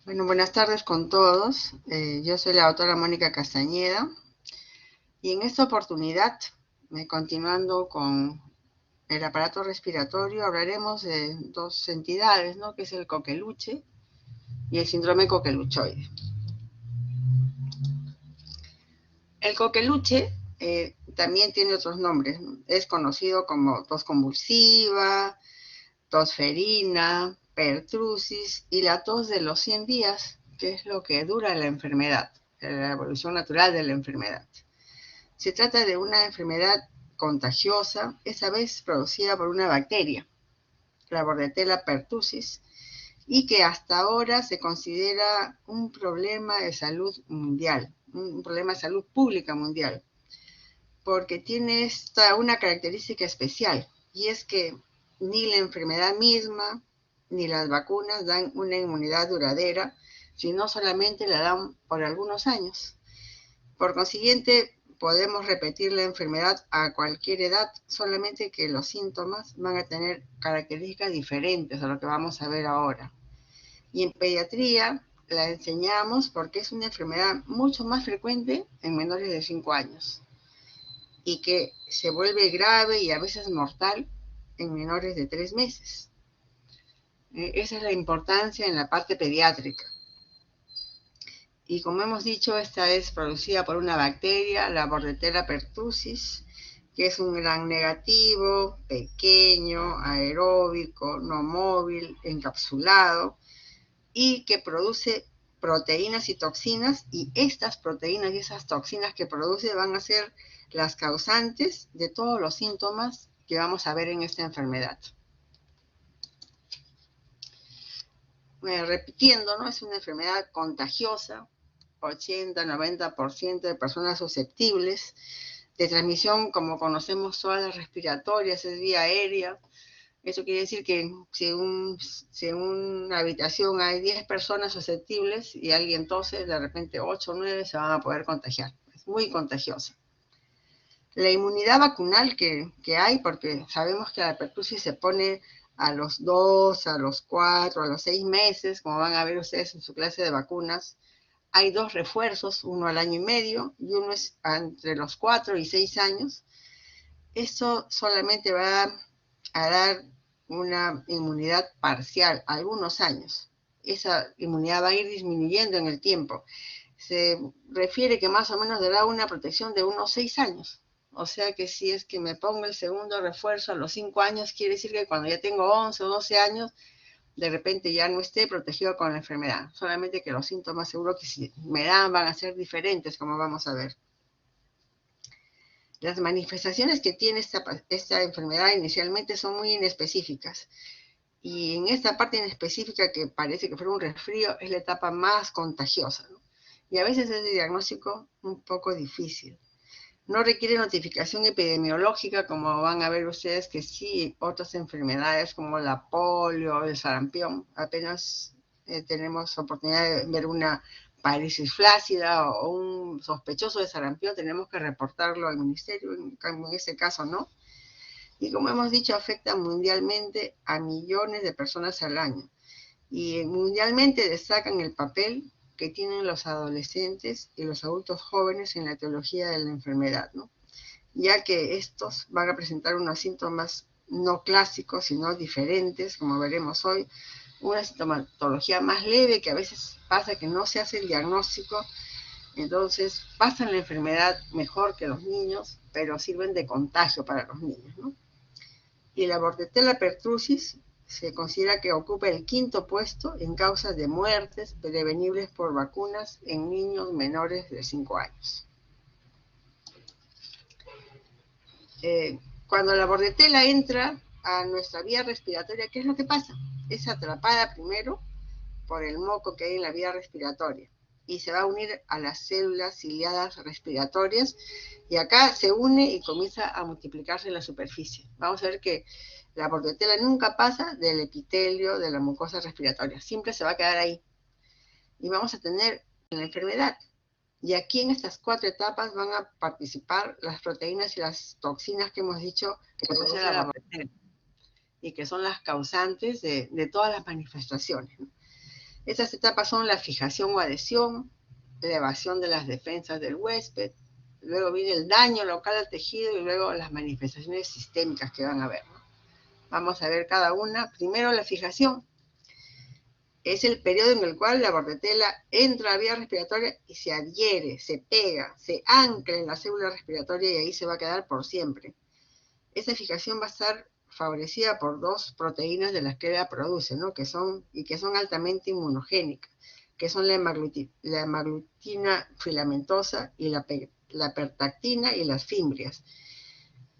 Bueno, buenas tardes con todos. Yo soy la doctora Mónica Castañeda y en esta oportunidad, continuando con el aparato respiratorio, hablaremos de dos entidades, ¿no? Que es el coqueluche y el síndrome coqueluchoide. El coqueluche también tiene otros nombres, ¿no? Es conocido como tos convulsiva, tos ferina, pertusis y la tos de los 100 días, que es lo que dura la enfermedad, la evolución natural de la enfermedad. Se trata de una enfermedad contagiosa, esta vez producida por una bacteria, la Bordetella pertussis, y que hasta ahora se considera un problema de salud mundial, un problema de salud pública mundial, porque tiene una característica especial, y es que ni la enfermedad misma ni las vacunas dan una inmunidad duradera, sino solamente la dan por algunos años. Por consiguiente, podemos repetir la enfermedad a cualquier edad, solamente que los síntomas van a tener características diferentes a lo que vamos a ver ahora. Y en pediatría la enseñamos porque es una enfermedad mucho más frecuente en menores de 5 años y que se vuelve grave y a veces mortal en menores de 3 meses. Esa es la importancia en la parte pediátrica. Y como hemos dicho, esta es producida por una bacteria, la Bordetella pertussis, que es un gran negativo, pequeño, aeróbico, no móvil, encapsulado, y que produce proteínas y toxinas, y estas proteínas y esas toxinas que produce van a ser las causantes de todos los síntomas que vamos a ver en esta enfermedad. Repitiendo, ¿no? Es una enfermedad contagiosa, 80-90% de personas susceptibles, de transmisión, como conocemos todas las respiratorias, es vía aérea. Eso quiere decir que si en una habitación hay 10 personas susceptibles y alguien tose, de repente 8 o 9 se van a poder contagiar. Es muy contagiosa. La inmunidad vacunal que hay, porque sabemos que la pertussis se pone a los 2, a los 4, a los 6 meses, como van a ver ustedes en su clase de vacunas. Hay 2 refuerzos, uno al año y medio y uno es entre los 4 y 6 años. Esto solamente va a dar una inmunidad parcial, algunos años. Esa inmunidad va a ir disminuyendo en el tiempo. Se refiere que más o menos dará una protección de unos 6 años. O sea que si es que me pongo el segundo refuerzo a los 5 años, quiere decir que cuando ya tengo 11 o 12 años, de repente ya no esté protegido con la enfermedad. Solamente que los síntomas seguro que si me dan van a ser diferentes, como vamos a ver. Las manifestaciones que tiene esta enfermedad inicialmente son muy inespecíficas. Y en esta parte inespecífica que parece que fuera un resfrío es la etapa más contagiosa, ¿no? Y a veces es de diagnóstico un poco difícil. No requiere notificación epidemiológica, como van a ver ustedes que sí, otras enfermedades como la polio, el sarampión, apenas tenemos oportunidad de ver una parálisis flácida o un sospechoso de sarampión, tenemos que reportarlo al ministerio, en este caso no. Y como hemos dicho, afecta mundialmente a millones de personas al año. Y mundialmente destacan el papel que tienen los adolescentes y los adultos jóvenes en la etiología de la enfermedad, ¿no? Ya que estos van a presentar unos síntomas no clásicos, sino diferentes, como veremos hoy, una sintomatología más leve que a veces pasa que no se hace el diagnóstico, entonces pasan la enfermedad mejor que los niños, pero sirven de contagio para los niños, ¿no? Y la Bordetella pertussis se considera que ocupa el 5º puesto en causas de muertes prevenibles por vacunas en niños menores de 5 años. Cuando la Bordetella entra a nuestra vía respiratoria, ¿qué es lo que pasa? Es atrapada primero por el moco que hay en la vía respiratoria y se va a unir a las células ciliadas respiratorias y acá se une y comienza a multiplicarse en la superficie. Vamos a ver que la Bordetella nunca pasa del epitelio de la mucosa respiratoria, siempre se va a quedar ahí y vamos a tener la enfermedad. Y aquí en estas 4 etapas van a participar las proteínas y las toxinas que hemos dicho que produce la Bordetella y que son las causantes de todas las manifestaciones, ¿no? Estas etapas son la fijación o adhesión, la evasión de las defensas del huésped, luego viene el daño local al tejido y luego las manifestaciones sistémicas que van a haber, ¿no? Vamos a ver cada una. Primero la fijación. Es el periodo en el cual la bordetela entra a la vía respiratoria y se adhiere, se pega, se ancla en la célula respiratoria y ahí se va a quedar por siempre. Esa fijación va a estar favorecida por dos proteínas de las que la produce, ¿no? que son altamente inmunogénicas, que son la hemaglutina filamentosa y la pertactina y las fimbrias.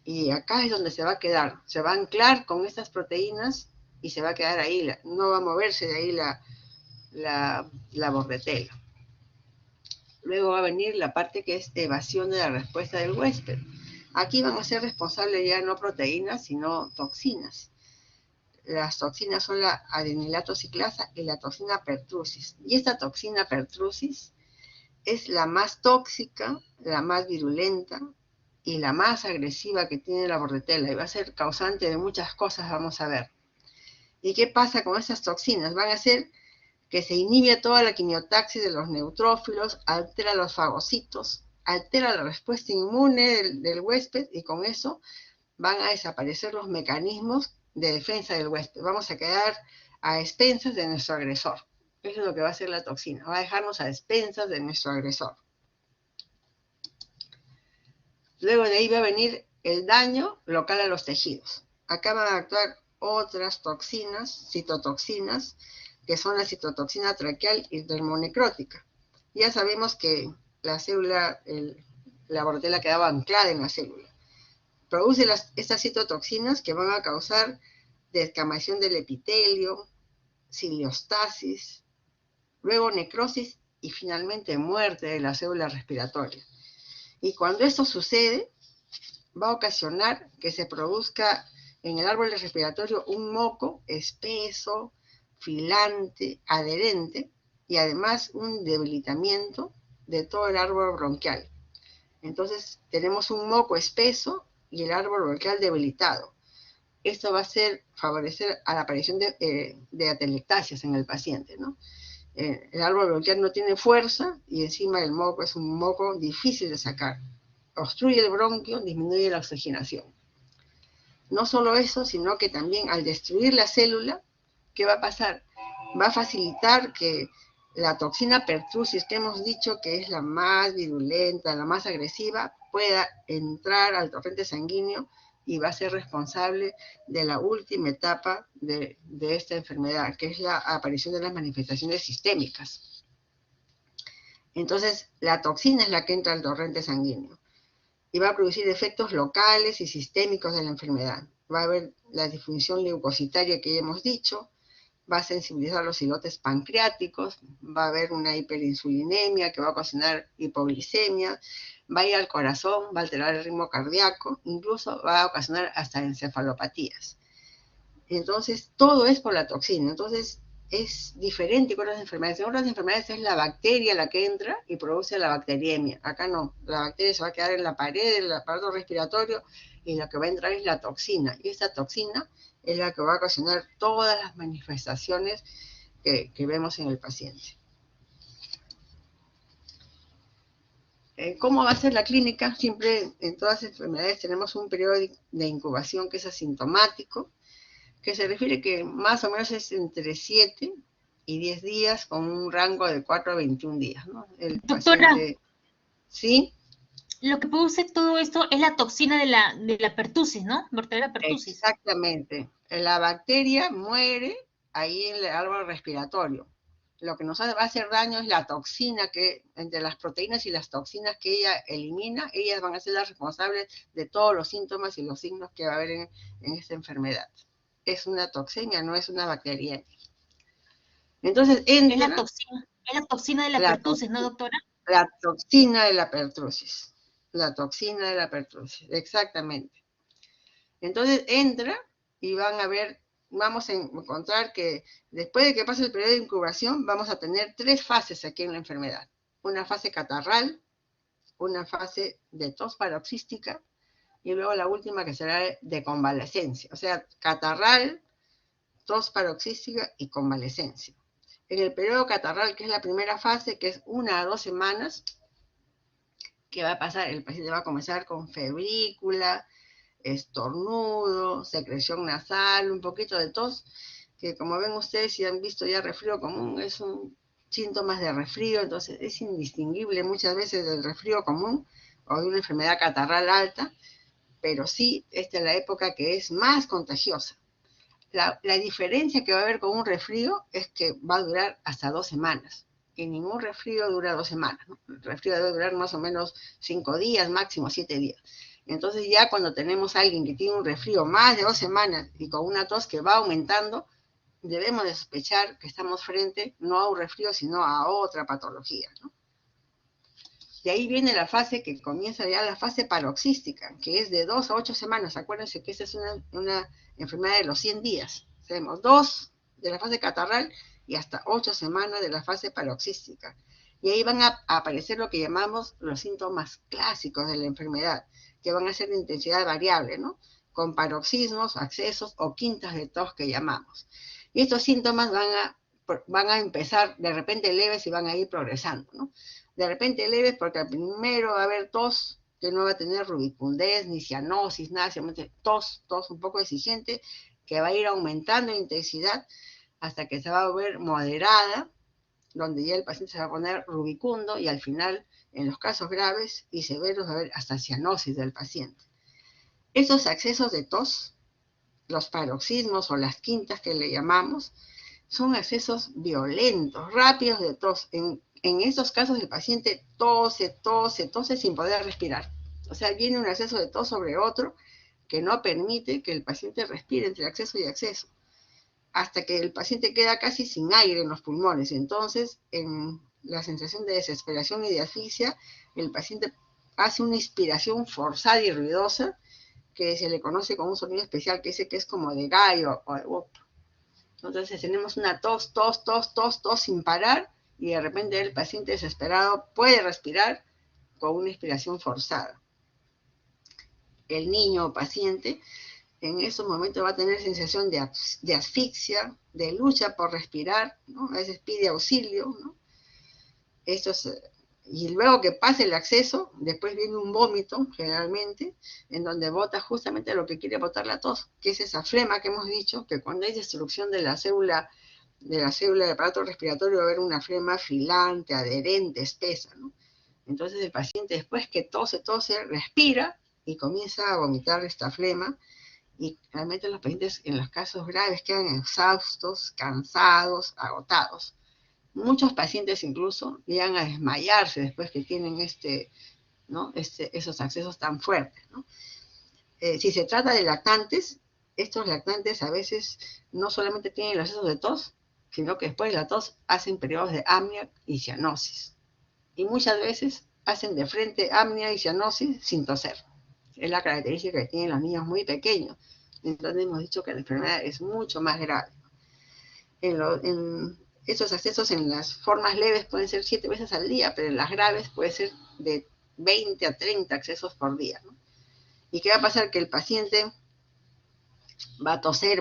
Y acá es donde se va a quedar, se va a anclar con estas proteínas y se va a quedar ahí, no va a moverse de ahí la bordetela. Luego va a venir la parte que es evasión de la respuesta del huésped. Aquí van a ser responsables ya no proteínas, sino toxinas. Las toxinas son la adenilato ciclasa y la toxina pertussis. Y esta toxina pertussis es la más tóxica, la más virulenta y la más agresiva que tiene la bordetela. Y va a ser causante de muchas cosas, vamos a ver. ¿Y qué pasa con esas toxinas? Van a ser que se inhibe toda la quimiotaxis de los neutrófilos, altera los fagocitos, altera la respuesta inmune del huésped y con eso van a desaparecer los mecanismos de defensa del huésped. Vamos a quedar a expensas de nuestro agresor. Eso es lo que va a hacer la toxina. Va a dejarnos a expensas de nuestro agresor. Luego de ahí va a venir el daño local a los tejidos. Acá van a actuar otras toxinas, citotoxinas, que son la citotoxina traqueal y termonecrótica. Ya sabemos que la célula, la bordetela quedaba anclada en la célula. Produce estas citotoxinas que van a causar descamación del epitelio, ciliostasis, luego necrosis y finalmente muerte de la célula respiratoria. Y cuando esto sucede, va a ocasionar que se produzca en el árbol respiratorio un moco espeso, filante, adherente y además un debilitamiento de todo el árbol bronquial. Entonces tenemos un moco espeso y el árbol bronquial debilitado. Esto va a favorecer a la aparición de atelectasias en el paciente, ¿no? El árbol bronquial no tiene fuerza y encima el moco es un moco difícil de sacar. Obstruye el bronquio, disminuye la oxigenación. No solo eso, sino que también al destruir la célula, ¿qué va a pasar? Va a facilitar que la toxina pertussis, que hemos dicho que es la más virulenta, la más agresiva, pueda entrar al torrente sanguíneo y va a ser responsable de la última etapa de esta enfermedad, que es la aparición de las manifestaciones sistémicas. Entonces, la toxina es la que entra al torrente sanguíneo y va a producir efectos locales y sistémicos de la enfermedad. Va a haber la disfunción leucocitaria que ya hemos dicho, va a sensibilizar los islotes pancreáticos, va a haber una hiperinsulinemia que va a ocasionar hipoglicemia, va a ir al corazón, va a alterar el ritmo cardíaco, incluso va a ocasionar hasta encefalopatías. Entonces, todo es por la toxina. Entonces, es diferente con otras enfermedades. En otras enfermedades es la bacteria la que entra y produce la bacteriemia. Acá no, la bacteria se va a quedar en la pared del aparato respiratorio y lo que va a entrar es la toxina. Y esta toxina es la que va a ocasionar todas las manifestaciones que vemos en el paciente. ¿Cómo va a ser la clínica? Siempre en todas las enfermedades tenemos un periodo de incubación que es asintomático, que se refiere que más o menos es entre 7 y 10 días con un rango de 4 a 21 días, ¿no? El Doctora, paciente, ¿sí? lo que produce todo esto es la toxina de la pertussis, ¿no? Bordetella pertussis. Exactamente. La bacteria muere ahí en el árbol respiratorio. Lo que nos va a hacer daño es la toxina que, entre las proteínas y las toxinas que ella elimina, ellas van a ser las responsables de todos los síntomas y los signos que va a haber en esta enfermedad. Es una toxemia, no es una bacteriemia. Entonces entra Es la toxina de la pertussis, ¿no, doctora? la toxina de la pertussis. La toxina de la pertussis, exactamente. Entonces entra y vamos a encontrar que después de que pase el periodo de incubación, vamos a tener 3 fases aquí en la enfermedad. Una fase catarral, una fase de tos paroxística y luego la última que será de convalescencia. O sea, catarral, tos paroxística y convalescencia. En el periodo catarral, que es la primera fase, que es 1 a 2 semanas, ¿qué va a pasar? El paciente va a comenzar con febrícula, estornudo, secreción nasal, un poquito de tos, que como ven ustedes, si han visto ya resfrío común, es un síntomas de resfrío, entonces es indistinguible muchas veces del resfrío común o de una enfermedad catarral alta, pero sí, esta es la época que es más contagiosa. La diferencia que va a haber con un resfrío es que va a durar hasta 2 semanas. Y ningún resfrío dura 2 semanas, ¿no? El resfrío debe durar más o menos 5 días, máximo 7 días. Entonces ya cuando tenemos a alguien que tiene un resfrío más de 2 semanas y con una tos que va aumentando, debemos de sospechar que estamos frente no a un resfrío, sino a otra patología, ¿no? De ahí viene la fase que comienza ya la fase paroxística, que es de 2 a 8 semanas. Acuérdense que esta es una enfermedad de los 100 días. Tenemos 2 de la fase catarral y hasta 8 semanas de la fase paroxística. Y ahí van a aparecer lo que llamamos los síntomas clásicos de la enfermedad, que van a ser de intensidad variable, ¿no? Con paroxismos, accesos o quintas de tos que llamamos. Y estos síntomas van a empezar de repente leves y van a ir progresando, ¿no? De repente leves porque primero va a haber tos, que no va a tener rubicundez, ni cianosis, nada, simplemente tos un poco exigente, que va a ir aumentando en intensidad hasta que se va a ver moderada, donde ya el paciente se va a poner rubicundo y al final, en los casos graves y severos, va a haber hasta cianosis del paciente. Esos accesos de tos, los paroxismos o las quintas que le llamamos, son accesos violentos, rápidos de tos. En estos casos el paciente tose sin poder respirar. O sea, viene un acceso de tos sobre otro que no permite que el paciente respire entre acceso y acceso, hasta que el paciente queda casi sin aire en los pulmones. Entonces, en la sensación de desesperación y de asfixia, el paciente hace una inspiración forzada y ruidosa que se le conoce con un sonido especial que dice que es como de gallo o de wop. Entonces tenemos una tos sin parar y de repente el paciente desesperado puede respirar con una inspiración forzada. El niño o paciente en esos momentos va a tener sensación de asfixia, de lucha por respirar, ¿no? A veces pide auxilio, ¿no? Y luego que pase el acceso, después viene un vómito, generalmente, en donde bota justamente lo que quiere botar la tos, que es esa flema que hemos dicho, que cuando hay destrucción de la célula del aparato respiratorio va a haber una flema filante, adherente, espesa, ¿no? Entonces el paciente después que tose, respira y comienza a vomitar esta flema, y realmente los pacientes en los casos graves quedan exhaustos, cansados, agotados. Muchos pacientes incluso llegan a desmayarse después que tienen ¿no? esos accesos tan fuertes, ¿no? Si se trata de lactantes, estos lactantes a veces no solamente tienen los accesos de tos, sino que después de la tos hacen periodos de apnea y cianosis. Y muchas veces hacen de frente apnea y cianosis sin toser. Es la característica que tienen los niños muy pequeños. Entonces hemos dicho que la enfermedad es mucho más grave. En estos accesos en las formas leves pueden ser 7 veces al día, pero en las graves puede ser de 20 a 30 accesos por día, ¿no? ¿Y qué va a pasar? Que el paciente va a toser,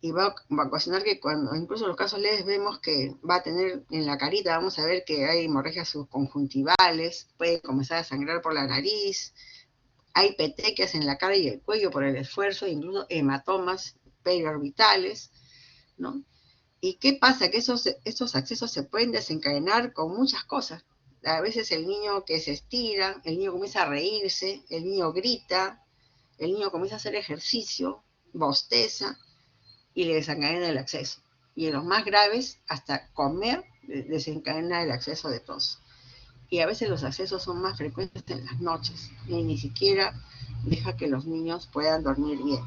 y va a ocasionar que cuando, incluso en los casos leves, vemos que va a tener en la carita, vamos a ver que hay hemorragias subconjuntivales, puede comenzar a sangrar por la nariz, hay petequias en la cara y el cuello por el esfuerzo, incluso hematomas periorbitales, ¿no? ¿Y qué pasa? Que estos accesos se pueden desencadenar con muchas cosas. A veces el niño que se estira, el niño comienza a reírse, el niño grita, el niño comienza a hacer ejercicio, bosteza y le desencadena el acceso. Y en los más graves, hasta comer desencadena el acceso de tos. Y a veces los accesos son más frecuentes en las noches y ni siquiera deja que los niños puedan dormir bien.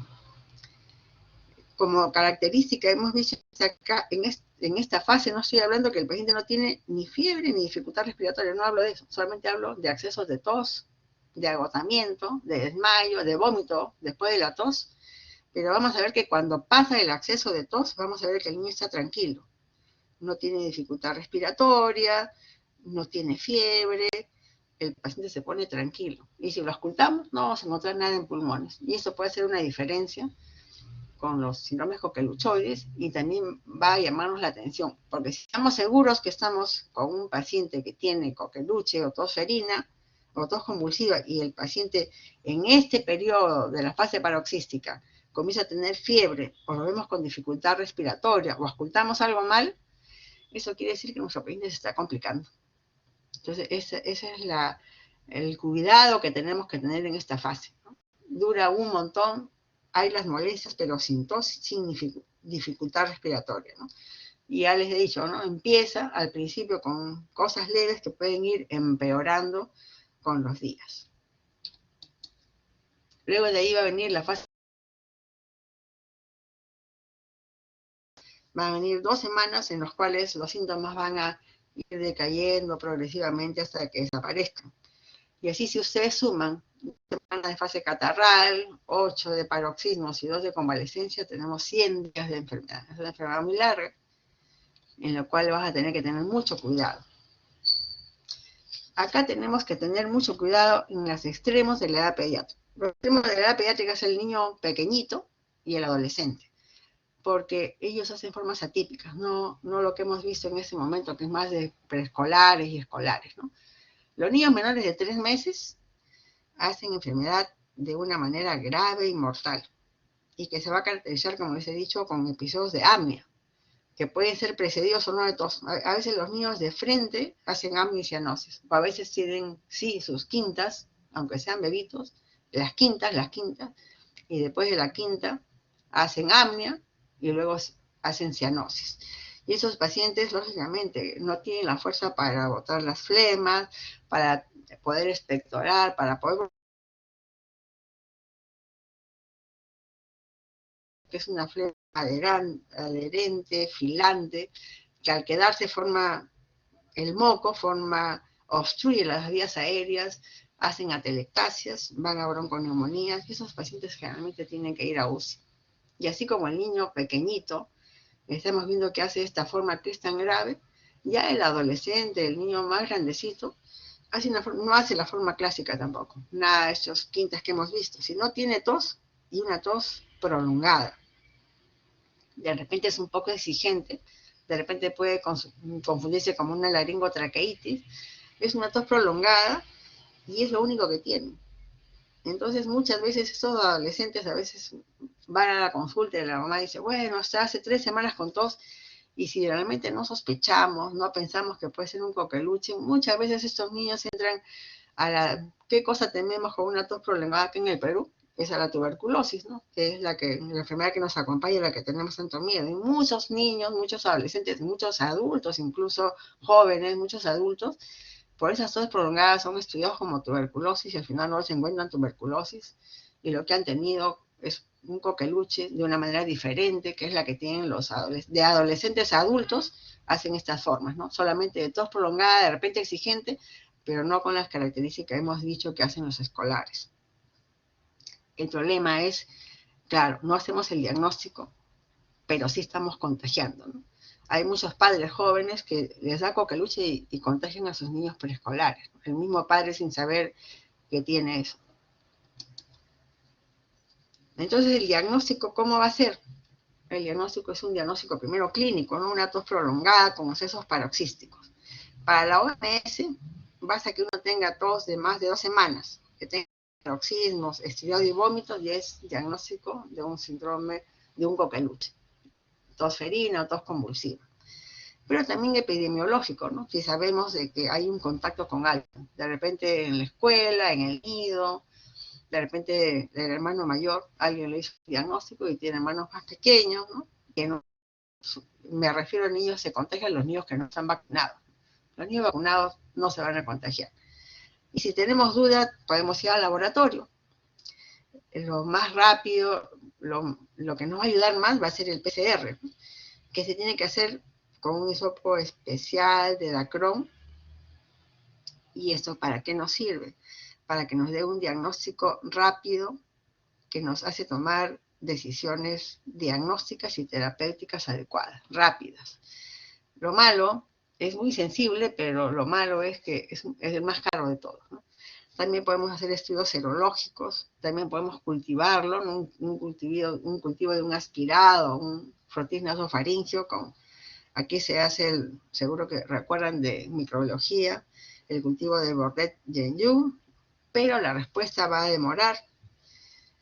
Como característica, hemos visto acá, en esta fase no estoy hablando que el paciente no tiene ni fiebre ni dificultad respiratoria, no hablo de eso, solamente hablo de accesos de tos, de agotamiento, de desmayo, de vómito después de la tos, pero vamos a ver que cuando pasa el acceso de tos, vamos a ver que el niño está tranquilo, no tiene dificultad respiratoria, no tiene fiebre, el paciente se pone tranquilo. Y si lo auscultamos, no vamos a encontrar nada en pulmones. Y eso puede ser una diferencia con los síndromes coqueluchoides y también va a llamarnos la atención, porque si estamos seguros que estamos con un paciente que tiene coqueluche o tos ferina o tos convulsiva y el paciente en este periodo de la fase paroxística comienza a tener fiebre o lo vemos con dificultad respiratoria o ocultamos algo mal, eso quiere decir que nuestro paciente se está complicando. Entonces, ese es el cuidado que tenemos que tener en esta fase, ¿no? Dura un montón, hay las molestias, pero sin tos, sin dificultad respiratoria, ¿no? Y ya les he dicho, ¿no? Empieza al principio con cosas leves que pueden ir empeorando con los días. Luego de ahí va a venir la fase. Van a venir 2 semanas en las cuales los síntomas van a ir decayendo progresivamente hasta que desaparezcan. Y así si ustedes suman 2 semanas de fase catarral, 8 de paroxismos y 2 de convalescencia, tenemos 100 días de enfermedad. Es una enfermedad muy larga, en la cual vas a tener que tener mucho cuidado. Acá tenemos que tener mucho cuidado en los extremos de la edad pediátrica. Los extremos de la edad pediátrica es el niño pequeñito y el adolescente, porque ellos hacen formas atípicas, no lo que hemos visto en este momento, que es más de preescolares y escolares, ¿no? Los niños menores de 3 meses hacen enfermedad de una manera grave y mortal, y que se va a caracterizar, como les he dicho, con episodios de apnea, que pueden ser precedidos o no de tos. A veces los niños de frente hacen apnea y cianosis, o a veces tienen, sí, sus quintas, aunque sean bebitos, las quintas, y después de la quinta hacen apnea, y luego hacen cianosis. Y esos pacientes, lógicamente, no tienen la fuerza para botar las flemas, para poder expectorar, para poder... que es una flema adherente, filante, que al quedarse forma el moco, obstruye las vías aéreas, hacen atelectasias, van a bronconeumonías, y esos pacientes generalmente tienen que ir a UCI. Y así como el niño pequeñito, estamos viendo que hace esta forma que es tan grave, ya el adolescente, el niño más grandecito, no hace la forma clásica tampoco, nada de estos quintas que hemos visto, sino tiene tos y una tos prolongada. De repente es un poco exigente, de repente puede confundirse como una laringotraqueitis, es una tos prolongada y es lo único que tiene. Entonces muchas veces estos adolescentes a veces van a la consulta y la mamá dice, bueno, hasta hace 3 semanas con tos, y si realmente no sospechamos, no pensamos que puede ser un coqueluche, muchas veces estos niños entran ¿qué cosa tememos con una tos prolongada aquí en el Perú? Es a la tuberculosis, ¿no? Que es la enfermedad que nos acompaña y la que tenemos tanto miedo. Y muchos niños, muchos adolescentes, muchos adultos, incluso jóvenes, muchos adultos, por esas tos prolongadas son estudiados como tuberculosis y al final no se encuentran tuberculosis y lo que han tenido es un coqueluche de una manera diferente, que es la que tienen los de adolescentes a adultos, hacen estas formas, ¿no? Solamente de tos prolongada, de repente exigente, pero no con las características que hemos dicho que hacen los escolares. El problema es, claro, no hacemos el diagnóstico, pero sí estamos contagiando, ¿no? Hay muchos padres jóvenes que les da coqueluche y contagian a sus niños preescolares, ¿no? El mismo padre sin saber que tiene eso. Entonces, ¿el diagnóstico cómo va a ser? El diagnóstico es un diagnóstico primero clínico, ¿no? Una tos prolongada con accesos paroxísticos. Para la OMS, basta que uno tenga tos de más de 2 semanas, que tenga paroxismos, estridor y vómitos, y es diagnóstico de un síndrome de un coqueluche. Tos ferina o tos convulsiva. Pero también epidemiológico, ¿no? Si sabemos de que hay un contacto con alguien, de repente en la escuela, en el nido, de repente el hermano mayor, alguien le hizo un diagnóstico y tiene hermanos más pequeños, ¿no? Que no, me refiero a niños, se contagian los niños que no están vacunados. Los niños vacunados no se van a contagiar. Y si tenemos dudas, podemos ir al laboratorio. Lo más rápido, lo que nos va a ayudar más va a ser el PCR, ¿no? Que se tiene que hacer con un hisopo especial de Dacron. ¿Y esto para qué nos sirve? Para que nos dé un diagnóstico rápido que nos hace tomar decisiones diagnósticas y terapéuticas adecuadas, rápidas. Lo malo es muy sensible, pero lo malo es que es el más caro de todos, ¿no? También podemos hacer estudios serológicos, también podemos cultivarlo, ¿no? un cultivo de un aspirado, un frotis nasofaringeo. Aquí se hace, seguro que recuerdan de microbiología, el cultivo de Bordet-Genjoux, pero la respuesta va a demorar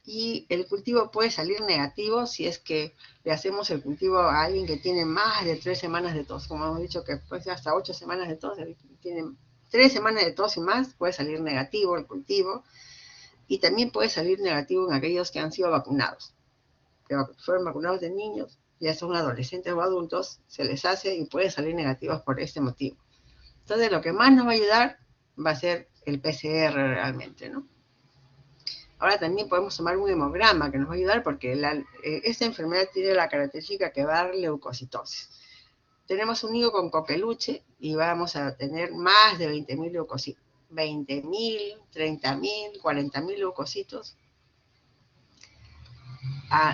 y el cultivo puede salir negativo si es que le hacemos el cultivo a alguien que tiene más de 3 semanas de tos. Como hemos dicho que puede ser hasta 8 semanas de tos, tiene 3 semanas de tos y más, puede salir negativo el cultivo. Y también puede salir negativo en aquellos que han sido vacunados, que fueron vacunados de niños, ya son adolescentes o adultos, se les hace y puede salir negativos por este motivo. Entonces, lo que más nos va a ayudar va a ser el PCR realmente, ¿no? Ahora también podemos tomar un hemograma que nos va a ayudar porque esta enfermedad tiene la característica que va a dar leucocitosis. Tenemos un niño con coqueluche y vamos a tener más de 20.000 leucocitos. 20.000, 30.000, 40.000 leucocitos.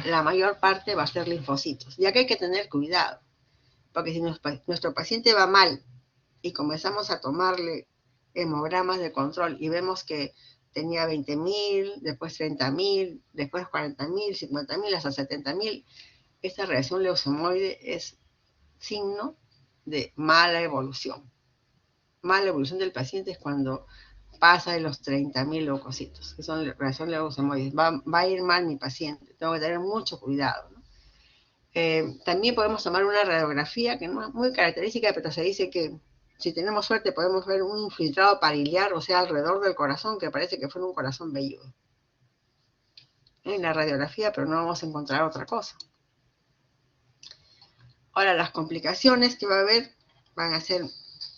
La mayor parte va a ser linfocitos. Ya que hay que tener cuidado, porque si nuestro paciente va mal y comenzamos a tomarle hemogramas de control y vemos que tenía 20.000, después 30.000, después 40.000, 50.000, hasta 70.000, esta reacción leucemoide es signo de mala evolución. Mala evolución del paciente es cuando pasa de los 30.000 leucocitos, que son reacción leucemoide. Va a ir mal mi paciente, tengo que tener mucho cuidado, ¿no? También podemos tomar una radiografía que no es muy característica, pero se dice que si tenemos suerte podemos ver un infiltrado pariliar, o sea, alrededor del corazón, que parece que fuera un corazón velludo en la radiografía, pero no vamos a encontrar otra cosa. Ahora, las complicaciones que va a haber van a ser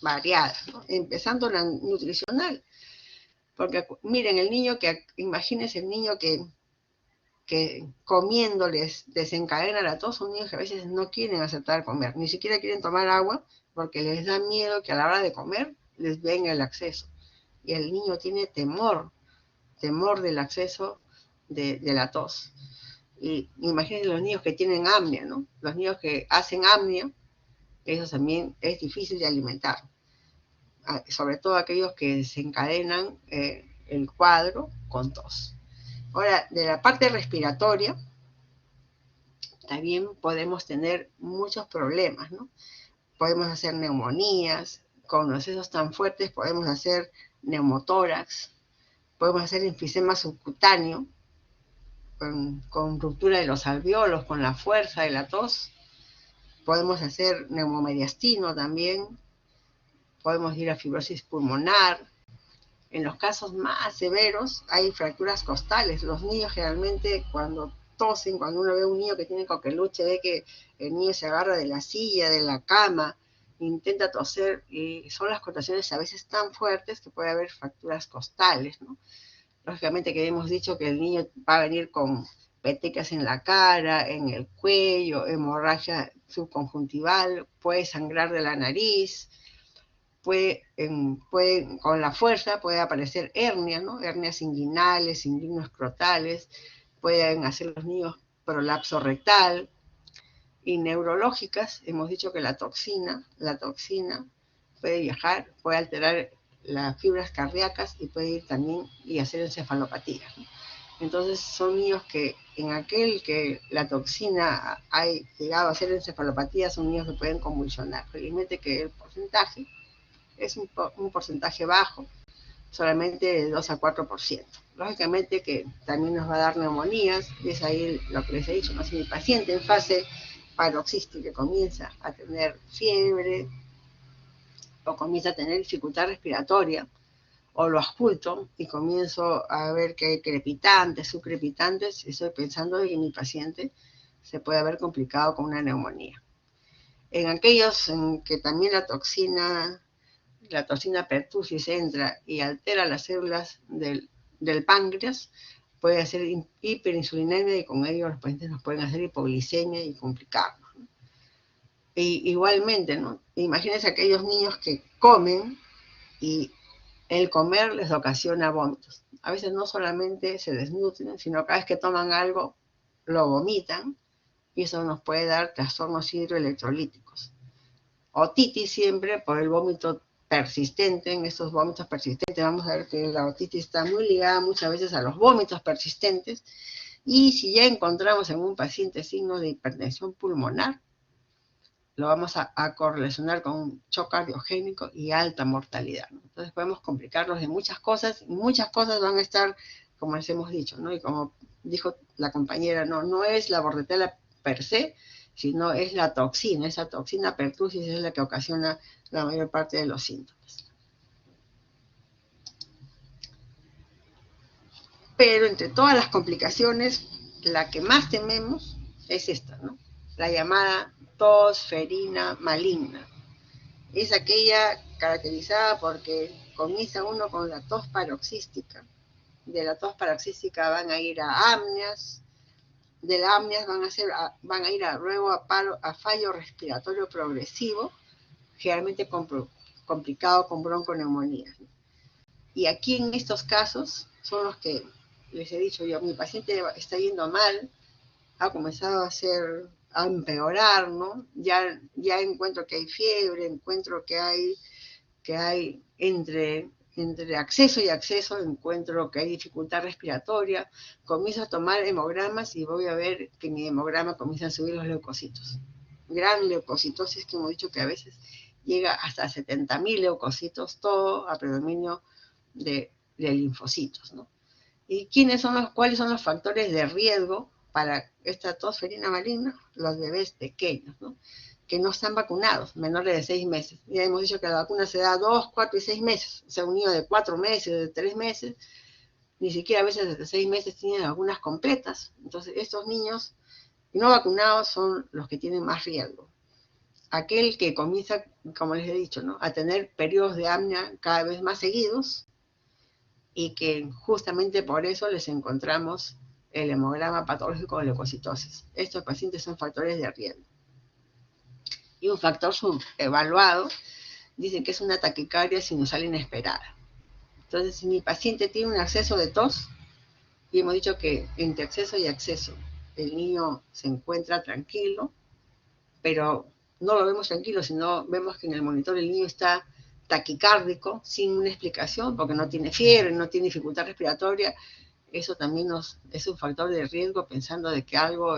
variadas, ¿no? Empezando la nutricional, porque miren, imagínense el niño que comiendo les desencadena la tos, son niños que a veces no quieren aceptar comer, ni siquiera quieren tomar agua, porque les da miedo que a la hora de comer les venga el acceso. Y el niño tiene temor del acceso de la tos. Y imagínense los niños que tienen apnea, ¿no? Los niños que hacen apnea, eso también es difícil de alimentar. Sobre todo aquellos que desencadenan el cuadro con tos. Ahora, de la parte respiratoria, también podemos tener muchos problemas, ¿no? Podemos hacer neumonías, con los sesos tan fuertes podemos hacer neumotórax, podemos hacer enfisema subcutáneo, con ruptura de los alveolos, con la fuerza de la tos. Podemos hacer neumomediastino también, podemos ir a fibrosis pulmonar. En los casos más severos hay fracturas costales. Los niños generalmente cuando tosen, cuando uno ve a un niño que tiene coqueluche, ve que el niño se agarra de la silla, de la cama, intenta toser y son las contracciones a veces tan fuertes que puede haber fracturas costales, ¿no? Lógicamente que hemos dicho que el niño va a venir con petecas en la cara, en el cuello, hemorragia subconjuntival, puede sangrar de la nariz, puede con la fuerza puede aparecer hernias, ¿no? Hernias inguinales, inguinoescrotales, pueden hacer los niños prolapso rectal. Y neurológicas, hemos dicho que la toxina puede viajar, puede alterar las fibras cardíacas y puede ir también y hacer encefalopatías, ¿no? Entonces son niños que en aquel que la toxina ha llegado a hacer encefalopatía, son niños que pueden convulsionar. Felizmente que el porcentaje es un porcentaje bajo, solamente de 2 a 4%. Lógicamente que también nos va a dar neumonías, y es ahí lo que les he dicho, ¿no? Si mi paciente en fase paroxística comienza a tener fiebre o comienza a tener dificultad respiratoria, o lo ausculto y comienzo a ver que hay crepitantes, subcrepitantes, estoy pensando en que mi paciente se puede haber complicado con una neumonía. En aquellos en que también la toxina pertussis entra y altera las células del páncreas, puede hacer hiperinsulinemia y con ello los pacientes nos pueden hacer hipoglicemia y complicarnos, ¿no? Y igualmente, ¿no? Imagínense aquellos niños que comen y el comer les ocasiona vómitos. A veces no solamente se desnutren, sino cada vez que toman algo lo vomitan y eso nos puede dar trastornos hidroelectrolíticos. Otitis siempre por el vómito persistente, en estos vómitos persistentes, vamos a ver que la otitis está muy ligada muchas veces a los vómitos persistentes, y si ya encontramos en un paciente signos de hipertensión pulmonar, lo vamos a correlacionar con un shock cardiogénico y alta mortalidad, ¿no? Entonces podemos complicarlos de muchas cosas, y muchas cosas van a estar, como les hemos dicho, ¿no? Y como dijo la compañera, no es la bordetela per se, sino es la toxina, esa toxina pertussis es la que ocasiona la mayor parte de los síntomas. Pero entre todas las complicaciones, la que más tememos es esta, ¿no? La llamada tos ferina maligna. Es aquella caracterizada porque comienza uno con la tos paroxística. De la tos paroxística van a ir a apneas, de la apneas van a ir luego a fallo respiratorio progresivo, generalmente complicado con bronconeumonía. Y aquí en estos casos son los que les he dicho yo, mi paciente está yendo mal, ha comenzado a empeorar, ¿no? Ya encuentro que hay fiebre, encuentro que hay entre acceso y acceso, encuentro que hay dificultad respiratoria, comienzo a tomar hemogramas y voy a ver que mi hemograma comienza a subir los leucocitos. Gran leucocitosis que hemos dicho que a veces llega hasta 70.000 leucocitos, todo a predominio de linfocitos, ¿no? ¿Y cuáles son los factores de riesgo para esta tos ferina maligna? Los bebés pequeños, ¿no? Que no están vacunados, menores de 6 meses. Ya hemos dicho que la vacuna se da 2, 4 y 6 meses. O sea, un niño de 4 meses, de 3 meses, ni siquiera a veces de 6 meses tienen vacunas completas. Entonces, estos niños no vacunados son los que tienen más riesgo. Aquel que comienza, como les he dicho, ¿no? A tener periodos de apnea cada vez más seguidos, y que justamente por eso les encontramos el hemograma patológico de leucocitosis. Estos pacientes son factores de riesgo. Y un factor subevaluado dice que es una taquicardia sinusal inesperada. Entonces, si mi paciente tiene un acceso de tos, y hemos dicho que entre acceso y acceso el niño se encuentra tranquilo, pero no lo vemos tranquilo, sino vemos que en el monitor el niño está taquicárdico, sin una explicación, porque no tiene fiebre, no tiene dificultad respiratoria, eso también es un factor de riesgo, pensando de que algo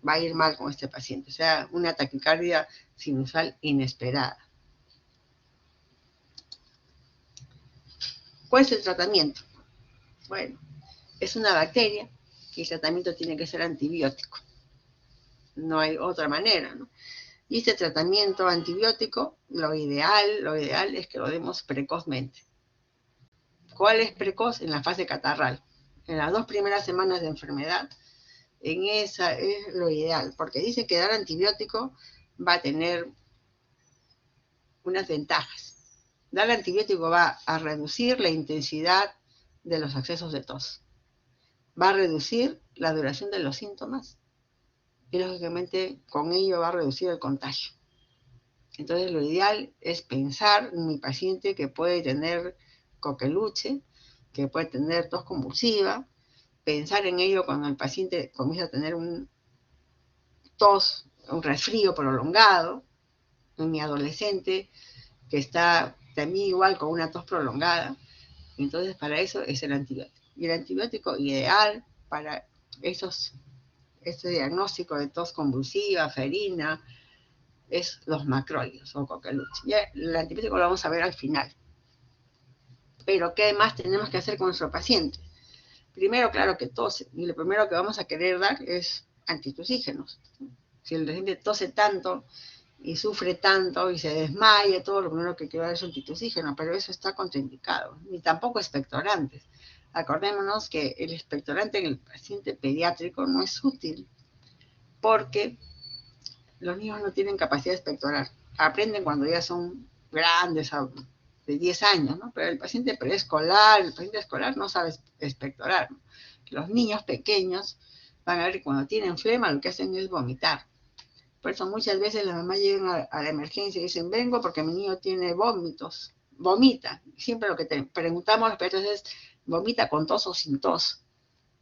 va a ir mal con este paciente, o sea, una taquicardia sinusal inesperada. ¿Cuál es el tratamiento? Bueno, es una bacteria, y el tratamiento tiene que ser antibiótico. No hay otra manera, ¿no? Y este tratamiento antibiótico, lo ideal es que lo demos precozmente. ¿Cuál es precoz? En la fase catarral. En las 2 primeras semanas de enfermedad, en esa es lo ideal, porque dice que dar antibiótico va a tener unas ventajas. Dar antibiótico va a reducir la intensidad de los accesos de tos, va a reducir la duración de los síntomas y lógicamente con ello va a reducir el contagio. Entonces lo ideal es pensar en mi paciente que puede tener coqueluche, que puede tener tos convulsiva, pensar en ello cuando el paciente comienza a tener un resfrío prolongado, en mi adolescente que está también igual con una tos prolongada. Entonces para eso es el antibiótico. Y el antibiótico ideal para este diagnóstico de tos convulsiva, ferina, es los macrólidos o coqueluche. Ya el antibiótico lo vamos a ver al final. Pero ¿qué más tenemos que hacer con nuestro paciente? Primero, claro que tose, y lo primero que vamos a querer dar es antitusígenos. Si el paciente tose tanto y sufre tanto y se desmaya, todo lo primero que quiero dar es antitusígeno, pero eso está contraindicado, ni tampoco expectorantes. Acordémonos que el expectorante en el paciente pediátrico no es útil, porque los niños no tienen capacidad de expectorar. Aprenden cuando ya son grandes, de 10 años, ¿no? Pero el paciente escolar no sabe expectorar, ¿no? Los niños pequeños van a ver que cuando tienen flema lo que hacen es vomitar. Por eso muchas veces las mamás llegan a la emergencia y dicen, vengo porque mi niño tiene vómitos, vomita. Siempre lo que te preguntamos a los pediatras es, ¿vomita con tos o sin tos?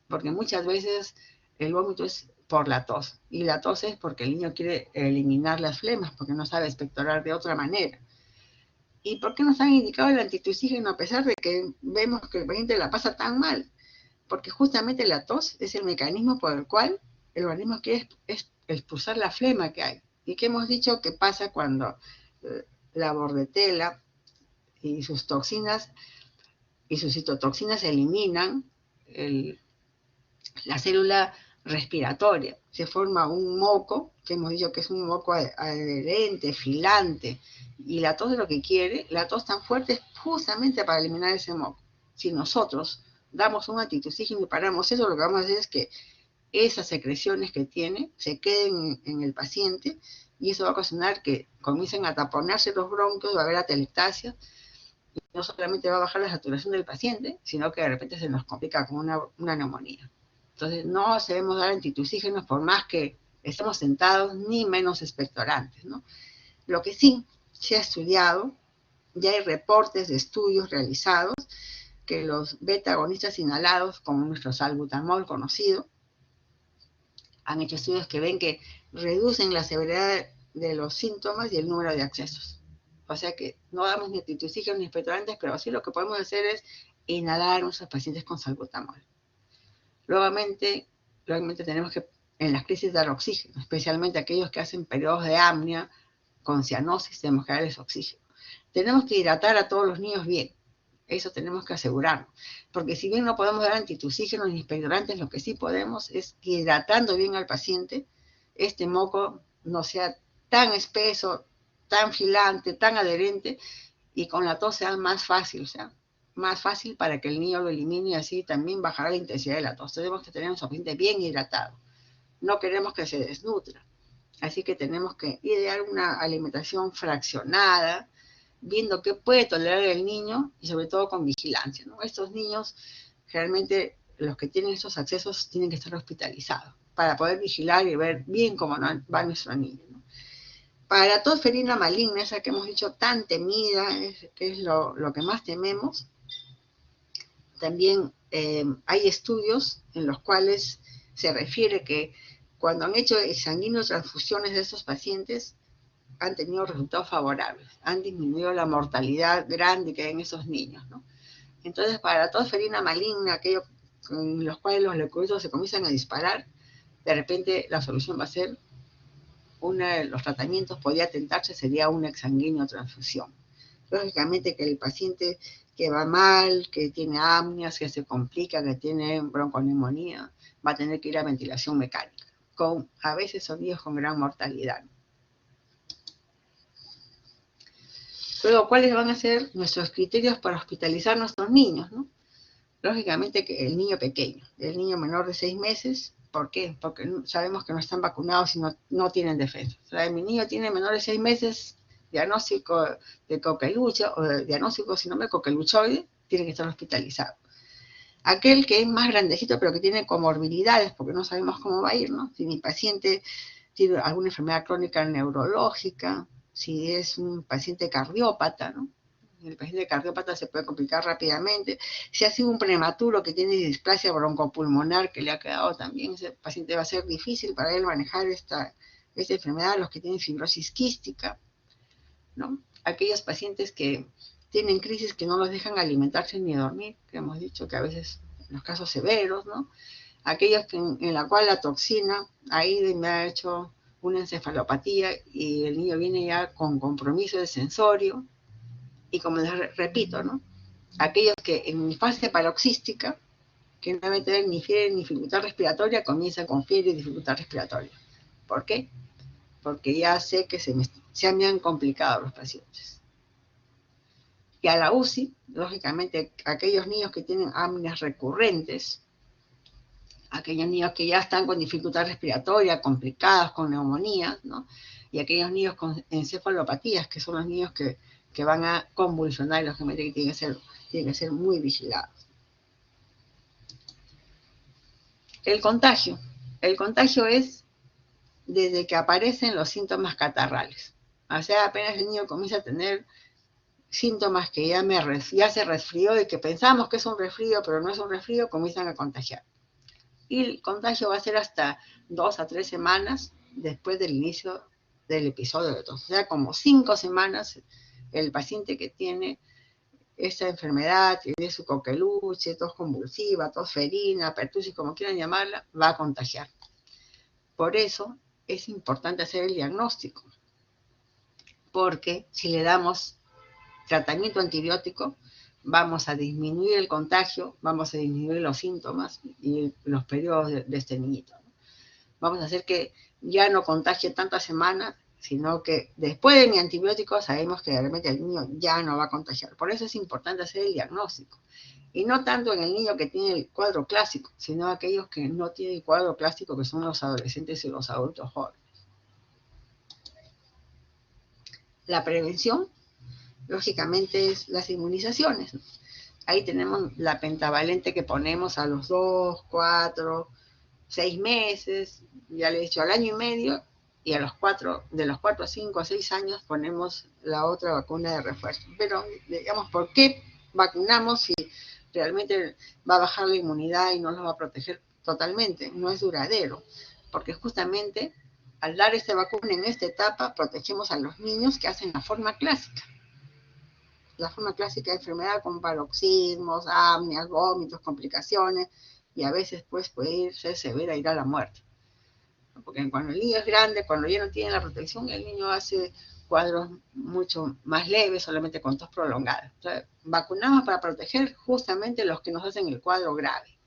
Porque muchas veces el vómito es por la tos, y la tos es porque el niño quiere eliminar las flemas, porque no sabe expectorar de otra manera. ¿Y por qué nos han indicado el antitusígeno a pesar de que vemos que el paciente la pasa tan mal? Porque justamente la tos es el mecanismo por el cual el organismo quiere expulsar la flema que hay. Y que hemos dicho que pasa cuando la bordetela y sus toxinas y sus citotoxinas eliminan la célula respiratoria. Se forma un moco, que hemos dicho que es un moco adherente, filante, y la tos de lo que quiere, la tos tan fuerte es justamente para eliminar ese moco. Si nosotros damos un antitusígeno y paramos eso, lo que vamos a hacer es que esas secreciones que tiene se queden en el paciente y eso va a ocasionar que comiencen a taponarse los bronquios, va a haber atelectasia, y no solamente va a bajar la saturación del paciente, sino que de repente se nos complica con una neumonía. Entonces no debemos dar antitusígenos por más que estemos sentados, ni menos expectorantes, ¿no? Lo que sí se ha estudiado, ya hay reportes de estudios realizados, que los beta-agonistas inhalados, como nuestro salbutamol conocido, han hecho estudios que ven que reducen la severidad de los síntomas y el número de accesos. O sea que no damos ni antitusígenos ni expectorantes, pero sí lo que podemos hacer es inhalar a nuestros pacientes con salbutamol. Luego tenemos que, en las crisis, dar oxígeno, especialmente aquellos que hacen periodos de apnea con cianosis, tenemos que darles oxígeno. Tenemos que hidratar a todos los niños bien, eso tenemos que asegurarnos, porque si bien no podemos dar antitusígenos ni expectorantes, lo que sí podemos es que hidratando bien al paciente, este moco no sea tan espeso, tan filante, tan adherente, y con la tos sea más fácil, o sea, más fácil para que el niño lo elimine y así también bajará la intensidad de la tos. Tenemos que tener a nuestro paciente bien hidratado. No queremos que se desnutra. Así que tenemos que idear una alimentación fraccionada, viendo qué puede tolerar el niño y sobre todo con vigilancia, ¿no? Estos niños, generalmente los que tienen estos accesos tienen que estar hospitalizados para poder vigilar y ver bien cómo va nuestro niño, ¿no? Para la tos ferina maligna, esa que hemos dicho tan temida, que es lo que más tememos, también hay estudios en los cuales se refiere que cuando han hecho sanguíneos transfusiones de estos pacientes, han tenido resultados favorables, han disminuido la mortalidad grande que hay en esos niños, ¿no? Entonces, para la tos ferina maligna, aquellos en los cuales los leucocitos se comienzan a disparar, de repente la solución va a ser, uno de los tratamientos podría tentarse sería una exsanguíneo transfusión. Lógicamente que el paciente que va mal, que tiene apneas, que se complica, que tiene bronconeumonía, va a tener que ir a ventilación mecánica, con a veces sonidos con gran mortalidad. Luego, ¿cuáles van a ser nuestros criterios para hospitalizar a nuestros niños, ¿no? Lógicamente que el niño pequeño, el niño menor de 6 meses, ¿por qué? Porque sabemos que no están vacunados y no tienen defensa. O sea, mi niño tiene menor de 6 meses, diagnóstico de coqueluche, o de diagnóstico síndrome coqueluchoide, tiene que estar hospitalizado. Aquel que es más grandecito, pero que tiene comorbilidades, porque no sabemos cómo va a ir, ¿no? Si mi paciente tiene alguna enfermedad crónica neurológica, si es un paciente cardiópata, ¿no? El paciente cardiópata se puede complicar rápidamente. Si ha sido un prematuro que tiene displasia broncopulmonar que le ha quedado también, ese paciente va a ser difícil para él manejar esta enfermedad. Los que tienen fibrosis quística, ¿no? Aquellos pacientes que tienen crisis que no los dejan alimentarse ni dormir, que hemos dicho que a veces en los casos severos, ¿no? Aquellos en la cual la toxina ahí me ha hecho una encefalopatía y el niño viene ya con compromiso de sensorio. Y como les repito, ¿no? Aquellos que en fase paroxística, que no deben tener ni fiebre ni dificultad respiratoria, comienzan con fiebre y dificultad respiratoria. ¿Por qué? Porque ya sé que se me han complicado los pacientes. Y a la UCI, lógicamente, aquellos niños que tienen apneas recurrentes, aquellos niños que ya están con dificultad respiratoria, complicadas, con neumonía, ¿no? Y aquellos niños con encefalopatías, que son los niños que van a convulsionar y lógicamente que tienen que ser muy vigilados. El contagio. El contagio es desde que aparecen los síntomas catarrales. O sea, apenas el niño comienza a tener síntomas que ya se resfrió y que pensamos que es un resfrío, pero no es un resfrío, comienzan a contagiar. Y el contagio va a ser hasta 2 a 3 semanas después del inicio del episodio de tos. O sea, como 5 semanas el paciente que tiene esta enfermedad, tiene su coqueluche, tos convulsiva, tos ferina, pertusis, como quieran llamarla, va a contagiar. Por eso es importante hacer el diagnóstico, porque si le damos tratamiento antibiótico, vamos a disminuir el contagio, vamos a disminuir los síntomas y los periodos de este niñito. Vamos a hacer que ya no contagie tantas semanas, sino que después de mi antibiótico sabemos que realmente el niño ya no va a contagiar. Por eso es importante hacer el diagnóstico. Y no tanto en el niño que tiene el cuadro clásico, sino aquellos que no tienen el cuadro clásico, que son los adolescentes y los adultos jóvenes. La prevención, lógicamente, es las inmunizaciones. Ahí tenemos la pentavalente que ponemos a los 2, 4, 6 meses, ya le he dicho, al año y medio, y a los 4, de los 4 a 5 a 6 años ponemos la otra vacuna de refuerzo. Pero, digamos, ¿por qué vacunamos si realmente va a bajar la inmunidad y no los va a proteger totalmente? No es duradero, porque justamente al dar esta vacuna en esta etapa protegemos a los niños que hacen la forma clásica. La forma clásica de enfermedad con paroxismos, apneas, vómitos, complicaciones, y a veces pues puede ser severa, ir a la muerte. Porque cuando el niño es grande, cuando ya no tiene la protección, el niño hace cuadros mucho más leves, solamente con tos prolongadas. Entonces, vacunamos para proteger justamente los que nos hacen el cuadro grave.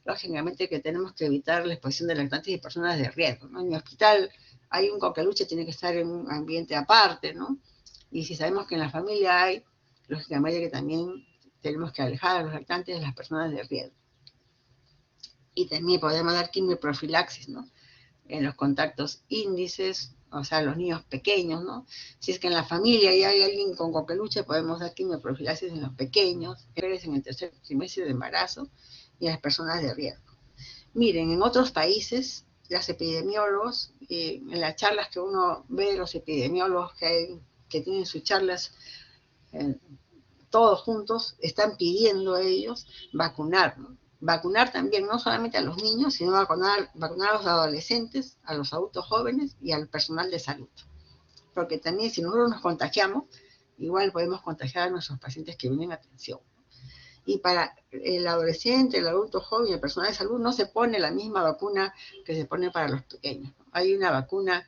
Lógicamente que tenemos que evitar la exposición de lactantes y personas de riesgo, ¿no? En el hospital hay un coqueluche, tiene que estar en un ambiente aparte, ¿no? Y si sabemos que en la familia hay, lógicamente que también tenemos que alejar a los lactantes de las personas de riesgo. Y también podemos dar quimioprofilaxis, ¿no? En los contactos índices, o sea, los niños pequeños, ¿no? Si es que en la familia ya hay alguien con coqueluche, podemos dar quimioprofilaxis en los pequeños, en el tercer trimestre de embarazo y a las personas de riesgo. Miren, en otros países, los epidemiólogos, en las charlas que uno ve de los epidemiólogos que tienen sus charlas, todos juntos, están pidiendo a ellos vacunar, ¿no? Vacunar también no solamente a los niños, sino vacunar a los adolescentes, a los adultos jóvenes y al personal de salud. Porque también si nosotros nos contagiamos, igual podemos contagiar a nuestros pacientes que vienen a atención. Y para el adolescente, el adulto joven y el personal de salud no se pone la misma vacuna que se pone para los pequeños. Hay una vacuna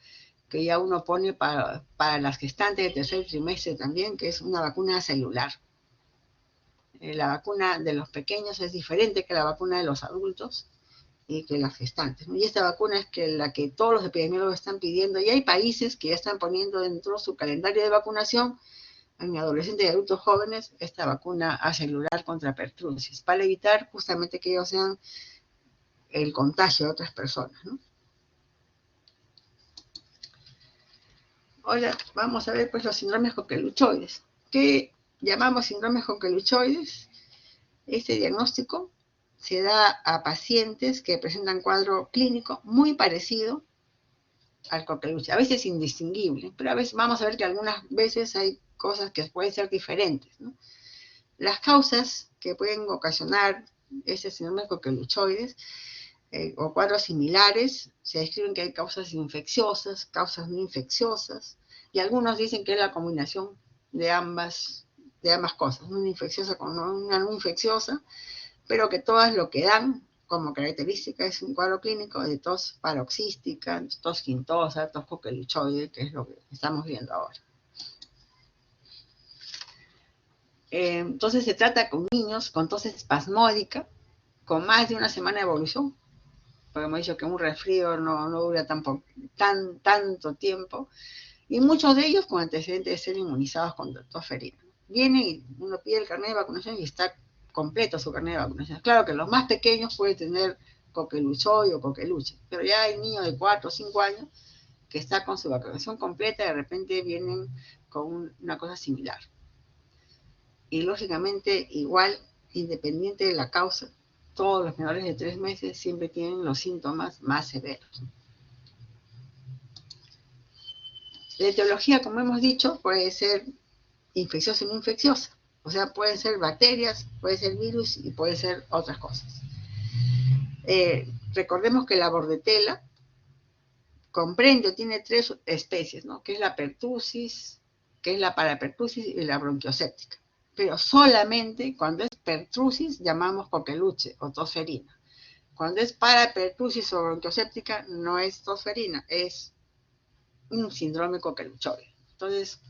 que ya uno pone para las gestantes del tercer trimestre también, que es una vacuna celular. La vacuna de los pequeños es diferente que la vacuna de los adultos y que las gestantes, ¿no? Y esta vacuna es la que todos los epidemiólogos están pidiendo, y hay países que ya están poniendo dentro de su calendario de vacunación en adolescentes y adultos jóvenes esta vacuna acelular contra pertusis, para evitar justamente que ellos sean el contagio de otras personas, ¿no? Ahora vamos a ver pues los síndromes coqueluchoides. ¿Qué llamamos síndromes coqueluchoides? Este diagnóstico se da a pacientes que presentan cuadro clínico muy parecido al coqueluche, a veces indistinguible, pero a veces vamos a ver que algunas veces hay cosas que pueden ser diferentes, ¿no? Las causas que pueden ocasionar este síndrome coqueluchoides o cuadros similares, se describen que hay causas infecciosas, causas no infecciosas, y algunos dicen que es la combinación de ambas cosas, una infecciosa con una no infecciosa, pero que todas lo que dan como característica es un cuadro clínico de tos paroxística, tos quintosa, tos coqueluchoide, que es lo que estamos viendo ahora. Entonces se trata con niños con tos espasmódica, con más de una semana de evolución, porque hemos dicho que un resfrío no dura tanto tiempo, y muchos de ellos con antecedentes de ser inmunizados con tos ferina. Vienen y uno pide el carnet de vacunación y está completo su carnet de vacunación. Claro que los más pequeños pueden tener coqueluchoide o coqueluche, pero ya hay niños de 4 o 5 años que está con su vacunación completa y de repente vienen con una cosa similar. Y lógicamente igual, independiente de la causa, todos los menores de 3 meses siempre tienen los síntomas más severos. La etiología, como hemos dicho, puede ser infecciosa y no infecciosa. O sea, pueden ser bacterias, puede ser virus y puede ser otras cosas. Recordemos que la bordetela comprende o tiene 3 especies, ¿no? Que es la pertussis, que es la parapertusis y la bronquioséptica. Pero solamente cuando es pertusis llamamos coqueluche o tos ferina. Cuando es parapertusis o bronquioséptica no es tos ferina, es un síndrome coqueluchoide. Entonces,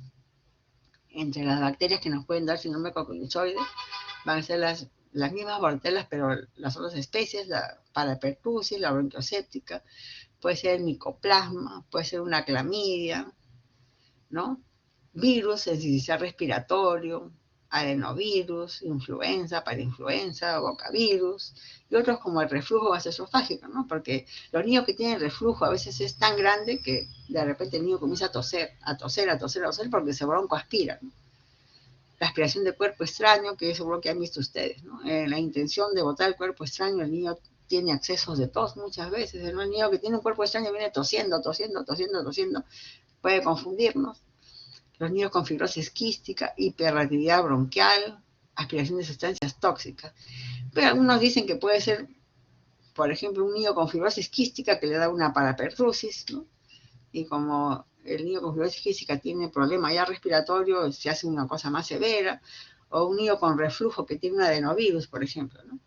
entre las bacterias que nos pueden dar síndrome coqueluchoide van a ser las mismas bortelas, pero las otras especies, la parapertusis, la bronquioséptica, puede ser el micoplasma, puede ser una clamidia, ¿no? Virus, sincicial respiratorio, adenovirus, influenza, parainfluenza, bocavirus, y otros como el reflujo gastroesofágico, ¿no? Porque los niños que tienen reflujo a veces es tan grande que de repente el niño comienza a toser, porque se broncoaspira, ¿no? La aspiración de cuerpo extraño, que seguro que han visto ustedes, ¿no? La intención de botar el cuerpo extraño, el niño tiene accesos de tos muchas veces, ¿no? El niño que tiene un cuerpo extraño viene tosiendo, puede confundirnos. Los niños con fibrosis quística, hiperreactividad bronquial, aspiración de sustancias tóxicas. Pero algunos dicen que puede ser, por ejemplo, un niño con fibrosis quística que le da una parapertusis, ¿no? Y como el niño con fibrosis quística tiene problema ya respiratorio, se hace una cosa más severa, o un niño con reflujo que tiene un adenovirus, por ejemplo, ¿no?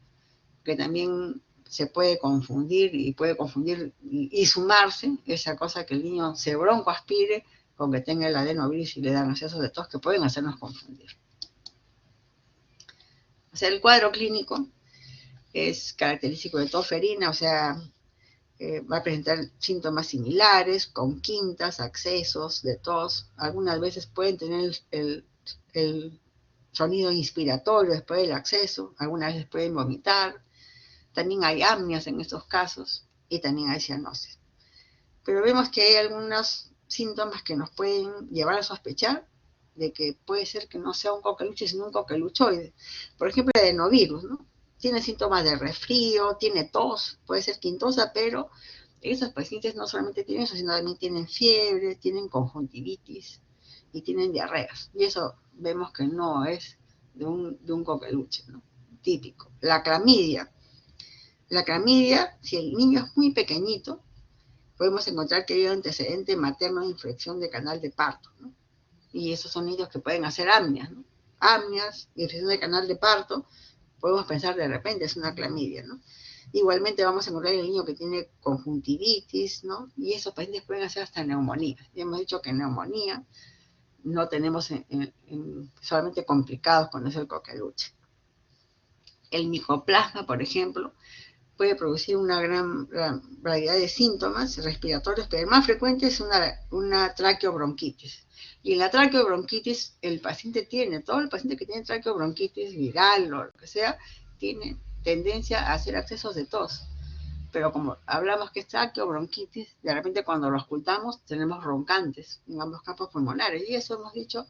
Que también se puede confundir y sumarse esa cosa que el niño se broncoaspire con que tenga el adenovirus y le dan accesos de tos que pueden hacernos confundir. O sea, el cuadro clínico es característico de tos ferina, o sea, va a presentar síntomas similares, con quintas, accesos de tos. Algunas veces pueden tener el sonido inspiratorio después del acceso, algunas veces pueden vomitar. También hay apneas en estos casos y también hay cianosis. Pero vemos que hay algunos síntomas que nos pueden llevar a sospechar de que puede ser que no sea un coqueluche, sino un coqueluchoide. Por ejemplo, el adenovirus, ¿no? Tiene síntomas de resfrío, tiene tos, puede ser quintosa, pero esos pacientes no solamente tienen eso, sino también tienen fiebre, tienen conjuntivitis y tienen diarreas. Y eso vemos que no es de un coqueluche, ¿no? Típico. La clamidia, si el niño es muy pequeñito, podemos encontrar que hay un antecedente materno de infección de canal de parto, ¿no? Y esos son niños que pueden hacer apneas, ¿no? Apneas, infección de canal de parto, podemos pensar de repente es una clamidia, ¿no? Igualmente vamos a encontrar el niño que tiene conjuntivitis, ¿no? Y esos pacientes pueden hacer hasta neumonía. Ya hemos dicho que neumonía no tenemos solamente complicados cuando es el coqueluche. El micoplasma, por ejemplo, puede producir una gran variedad de síntomas respiratorios, pero el más frecuente es una traqueobronquitis. Y en la traqueobronquitis, todo el paciente que tiene traqueobronquitis viral o lo que sea, tiene tendencia a hacer accesos de tos. Pero como hablamos que es traqueobronquitis, de repente cuando lo ocultamos tenemos roncantes en ambos campos pulmonares. Y eso hemos dicho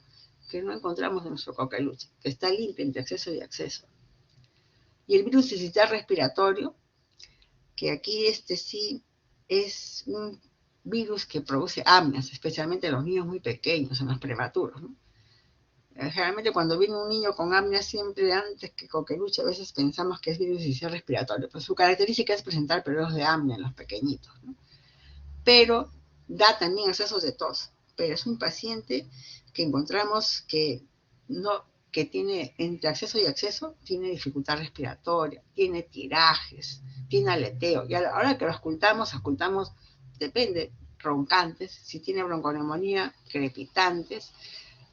que no encontramos en nuestro coqueluche, que está limpio entre acceso y acceso. Y el virus sincicial respiratorio, que aquí sí es un virus que produce apneas, especialmente en los niños muy pequeños, en los prematuros, ¿no? Generalmente cuando viene un niño con apnea, siempre antes que coqueluche, a veces pensamos que es virus sincicial respiratorio, pues su característica es presentar periodos de apnea en los pequeñitos, ¿no? Pero da también accesos de tos, pero es un paciente que encontramos que tiene entre acceso y acceso, tiene dificultad respiratoria, tiene tirajes, tiene aleteo. Y a la hora que lo auscultamos, depende, roncantes, si tiene bronconeumonía, crepitantes,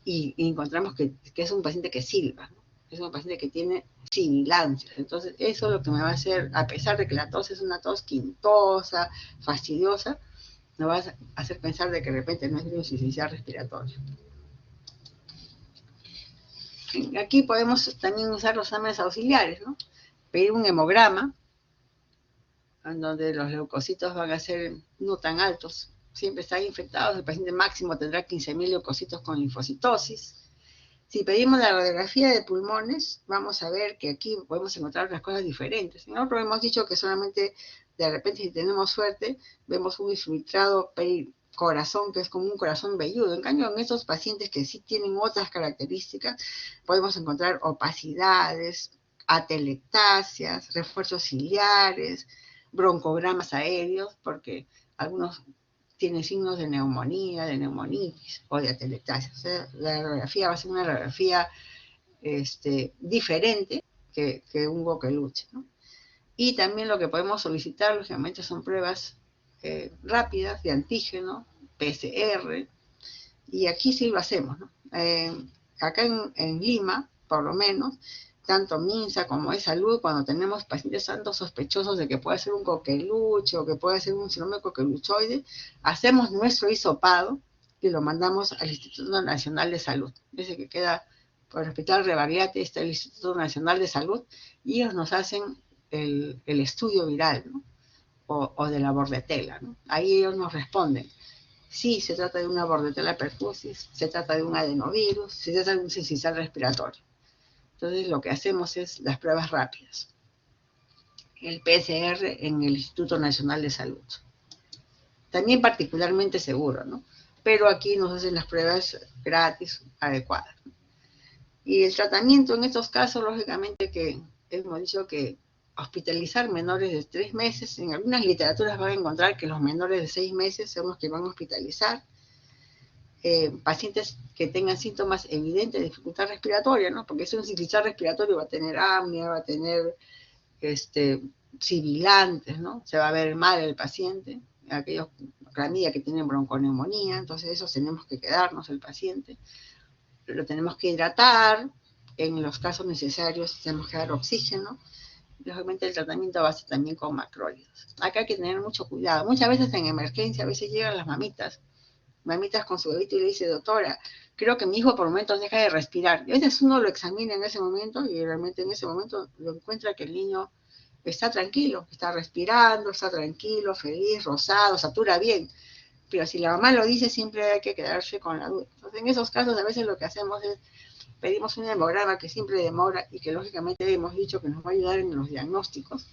y encontramos que es un paciente que silba, ¿no? Es un paciente que tiene sibilancias. Entonces, eso es lo que me va a hacer, a pesar de que la tos es una tos quintosa, fastidiosa, me va a hacer pensar de que de repente no es virus sincicial respiratorio. Aquí podemos también usar los exámenes auxiliares, ¿no? Pedir un hemograma, en donde los leucocitos van a ser no tan altos, siempre están infectados, el paciente máximo tendrá 15.000 leucocitos con linfocitosis. Si pedimos la radiografía de pulmones, vamos a ver que aquí podemos encontrar otras cosas diferentes. En otro hemos dicho que solamente, de repente, si tenemos suerte, vemos un infiltrado corazón, que es como un corazón velludo. En cambio, en estos pacientes que sí tienen otras características, podemos encontrar opacidades, atelectasias, refuerzos ciliares, broncogramas aéreos, porque algunos tiene signos de neumonía, de neumonitis o de atelectasia. O sea, la radiografía va a ser una radiografía diferente que un coqueluche, ¿no? Y también lo que podemos solicitar, lógicamente, son pruebas rápidas de antígeno, PCR, y aquí sí lo hacemos, ¿no? Acá en Lima, por lo menos, tanto MINSA como de salud, cuando tenemos pacientes tantos sospechosos de que puede ser un coqueluche o que puede ser un síndrome coqueluchoide, hacemos nuestro hisopado y lo mandamos al Instituto Nacional de Salud. Ese que queda por el Hospital Rebagliati, está el Instituto Nacional de Salud, y ellos nos hacen el estudio viral, ¿no? O de la bordetela, ¿no? Ahí ellos nos responden. Sí, se trata de una bordetela pertussis, se trata de un adenovirus, se trata de un sincicial respiratorio. Entonces lo que hacemos es las pruebas rápidas. El PCR en el Instituto Nacional de Salud. También particularmente seguro, ¿no? Pero aquí nos hacen las pruebas gratis, adecuadas. Y el tratamiento en estos casos, lógicamente que hemos dicho que hospitalizar menores de 3 meses, en algunas literaturas van a encontrar que los menores de 6 meses son los que van a hospitalizar. Pacientes que tengan síntomas evidentes de dificultad respiratoria, ¿no? Porque es un sincicial respiratorio, va a tener apnea, va a tener sibilantes, ¿no? Se va a ver mal el paciente, aquellos clamidia que tienen bronconeumonía, entonces esos tenemos que quedarnos el paciente. Lo tenemos que hidratar, en los casos necesarios tenemos que dar oxígeno. Lógicamente el tratamiento va a ser también con macrólidos. Acá hay que tener mucho cuidado. Muchas veces en emergencia, a veces llegan las mamitas con su bebito y le dice, doctora, creo que mi hijo por momentos deja de respirar. Y a veces uno lo examina en ese momento y realmente en ese momento lo encuentra que el niño está tranquilo, está respirando, está tranquilo, feliz, rosado, satura bien. Pero si la mamá lo dice, siempre hay que quedarse con la duda. Entonces, en esos casos, a veces lo que hacemos es pedimos un hemograma que siempre demora y que lógicamente hemos dicho que nos va a ayudar en los diagnósticos.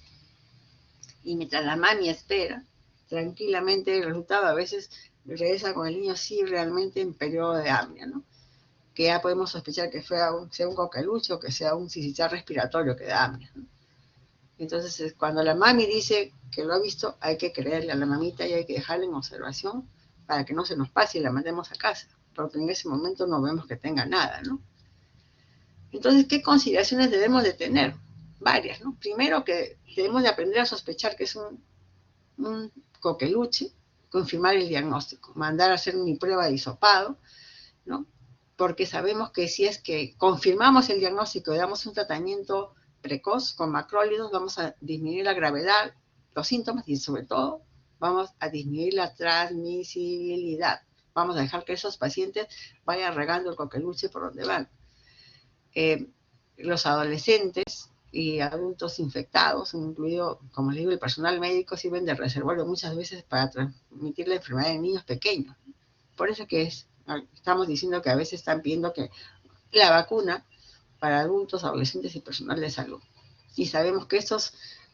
Y mientras la mami espera, tranquilamente el resultado a veces regresa con el niño sí realmente en periodo de apnea, ¿no? Que ya podemos sospechar que sea un coqueluche o que sea un sincicial respiratorio que da apnea, ¿no? Entonces, cuando la mami dice que lo ha visto, hay que creerle a la mamita y hay que dejarla en observación para que no se nos pase y la mandemos a casa, porque en ese momento no vemos que tenga nada, ¿no? Entonces, ¿qué consideraciones debemos de tener? Varias, ¿no? Primero que debemos de aprender a sospechar que es un coqueluche, confirmar el diagnóstico, mandar a hacer mi prueba de hisopado, ¿no? Porque sabemos que si es que confirmamos el diagnóstico y damos un tratamiento precoz con macrólidos, vamos a disminuir la gravedad, los síntomas y sobre todo vamos a disminuir la transmisibilidad. Vamos a dejar que esos pacientes vayan regando el coqueluche por donde van. Los adolescentes y adultos infectados, incluido, como les digo, el personal médico, sirven de reservorio muchas veces para transmitir la enfermedad en niños pequeños. Por eso que estamos diciendo que a veces están pidiendo que la vacuna para adultos, adolescentes y personal de salud. Y sabemos que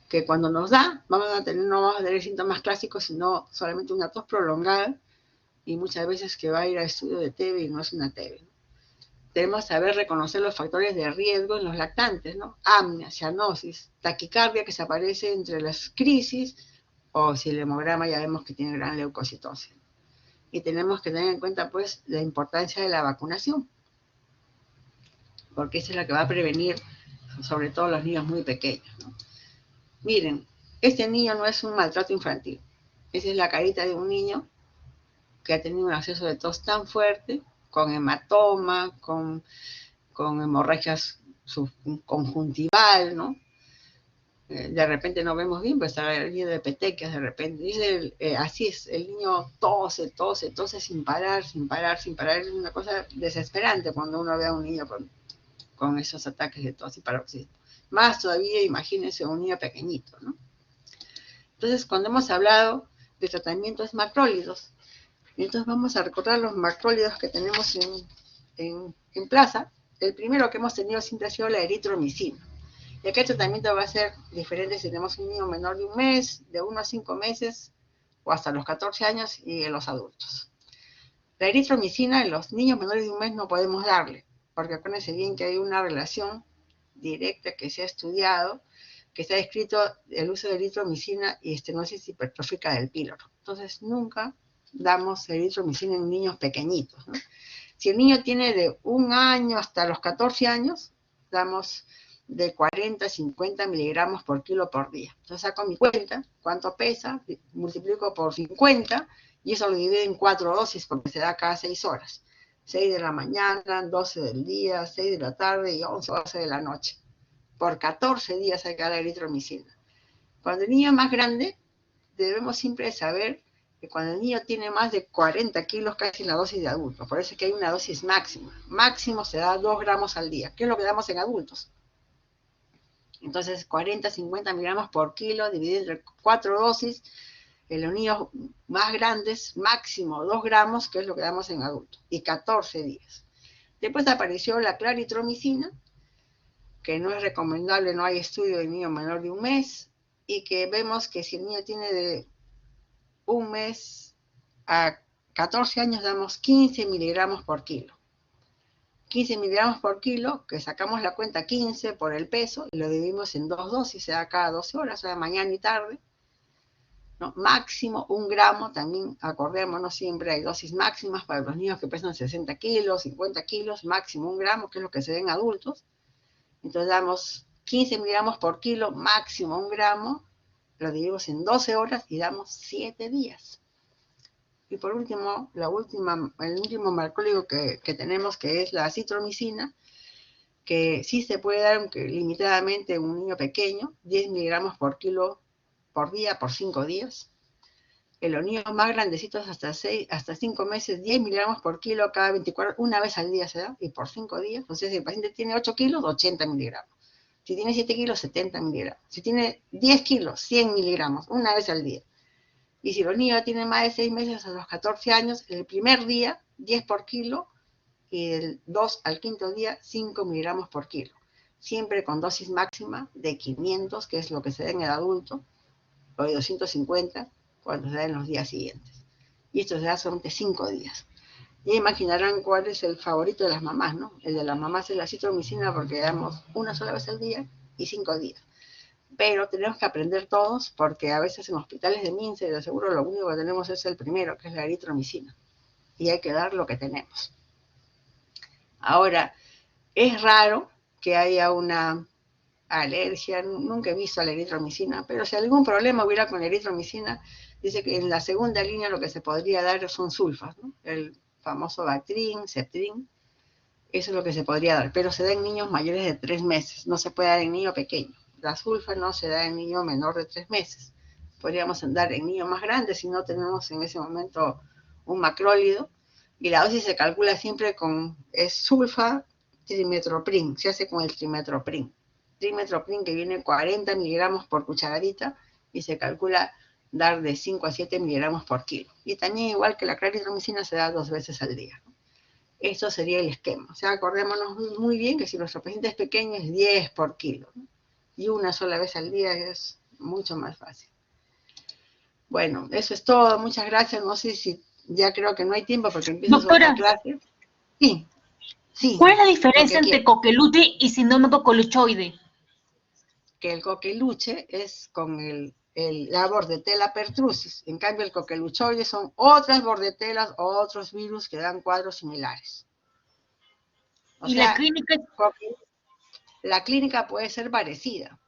que cuando nos da, no vamos a tener síntomas clásicos, sino solamente una tos prolongada y muchas veces que va a ir a estudio de TB y no es una TB. Debemos saber reconocer los factores de riesgo en los lactantes, ¿no? Apnea, cianosis, taquicardia que se aparece entre las crisis, o si el hemograma ya vemos que tiene gran leucocitosis. Y tenemos que tener en cuenta, pues, la importancia de la vacunación, porque esa es la que va a prevenir, sobre todo los niños muy pequeños, ¿no? Miren, este niño no es un maltrato infantil. Esa es la carita de un niño que ha tenido un acceso de tos tan fuerte, con hematoma, con hemorragias conjuntival, ¿no? De repente no vemos bien, pues está el niño de petequias de repente. Dice, así es, el niño tose sin parar. Es una cosa desesperante cuando uno ve a un niño con esos ataques de tos y paroxismo. Más todavía, imagínense un niño pequeñito, ¿no? Entonces, cuando hemos hablado de tratamientos macrólidos, entonces vamos a recordar los macrólidos que tenemos en plaza. El primero que hemos tenido siempre ha sido la eritromicina. Y acá el tratamiento va a ser diferente si tenemos un niño menor de 1 mes, de 1 a 5 meses, o hasta los 14 años y en los adultos. La eritromicina en los niños menores de 1 mes no podemos darle, porque acuérdense bien que hay una relación directa que se ha estudiado, que se ha descrito el uso de eritromicina y estenosis hipertrófica del píloro. Entonces, nunca damos eritromicina en niños pequeñitos, ¿no? Si el niño tiene de 1 año hasta los 14 años, damos de 40 a 50 miligramos por kilo por día. Entonces saco mi cuenta, cuánto pesa, multiplico por 50 y eso lo divido en 4 dosis porque se da cada 6 horas. 6 de la mañana, 12 del día, 6 de la tarde y 11 o 12 de la noche. Por 14 días hay que dar eritromicina. Cuando el niño es más grande, debemos siempre saber que cuando el niño tiene más de 40 kilos, casi la dosis de adulto. Por eso es que hay una dosis máxima. Máximo se da 2 gramos al día, que es lo que damos en adultos. Entonces, 40, 50 miligramos por kilo, dividido entre 4 dosis. En los niños más grandes, máximo 2 gramos, que es lo que damos en adultos. Y 14 días. Después apareció la claritromicina, que no es recomendable, no hay estudio de niño menor de 1 mes, y que vemos que si el niño tiene de 1 mes a 14 años damos 15 miligramos por kilo. 15 miligramos por kilo, que sacamos la cuenta 15 por el peso, y lo dividimos en 2 dosis, se da cada 12 horas, o sea, mañana y tarde. ¿No? Máximo 1 gramo, también acordémonos, siempre hay dosis máximas para los niños que pesan 60 kilos, 50 kilos, máximo 1 gramo, que es lo que se ve en adultos. Entonces damos 15 miligramos por kilo, máximo 1 gramo, lo dividimos en 12 horas y damos 7 días. Y por último, el último marcóligo que tenemos, que es la acitromicina, que sí se puede dar, aunque limitadamente, en un niño pequeño, 10 miligramos por kilo por día, por 5 días. En los niños más grandecitos, hasta 5 meses, 10 miligramos por kilo cada 24, una vez al día se da, y por 5 días. Entonces, si el paciente tiene 8 kilos, 80 miligramos. Si tiene 7 kilos, 70 miligramos. Si tiene 10 kilos, 100 miligramos, una vez al día. Y si los niños tienen más de 6 meses a los 14 años, el primer día, 10 por kilo, y del 2 al 5.º día, 5 miligramos por kilo. Siempre con dosis máxima de 500, que es lo que se da en el adulto, o de 250, cuando se da en los días siguientes. Y esto se da solamente 5 días. Ya imaginarán cuál es el favorito de las mamás, ¿no? El de las mamás es la acitromicina, porque damos una sola vez al día y 5 días. Pero tenemos que aprender todos, porque a veces en hospitales de MINSA y de seguro lo único que tenemos es el primero, que es la eritromicina. Y hay que dar lo que tenemos. Ahora, es raro que haya una alergia, nunca he visto la eritromicina, pero si algún problema hubiera con la eritromicina, dice que en la segunda línea lo que se podría dar son sulfas, ¿no? El famoso Bactrim, Ceptrim, eso es lo que se podría dar, pero se da en niños mayores de 3 meses, no se puede dar en niño pequeño. La sulfa no se da en niño menor de 3 meses. Podríamos dar en niños más grandes si no tenemos en ese momento un macrólido, y la dosis se calcula siempre es sulfa, trimetoprim, se hace con el trimetoprim. Trimetoprim, que viene 40 miligramos por cucharadita, y se calcula dar de 5 a 7 miligramos por kilo. Y también, igual que la claritromicina, se da 2 veces al día. Esto sería el esquema. O sea, acordémonos muy bien que si nuestro paciente es pequeño, es 10 por kilo, ¿no? Y una sola vez al día es mucho más fácil. Bueno, eso es todo. Muchas gracias. No sé si ya creo que no hay tiempo porque empieza su otra clase. Sí, sí. ¿Cuál es la diferencia entre coqueluche y síndrome coqueluchoide? Que el coqueluche es con la bordetella pertussis. En cambio, el coqueluchoide son otras bordetelas o otros virus que dan cuadros similares. ¿Y la clínica? La clínica puede ser parecida.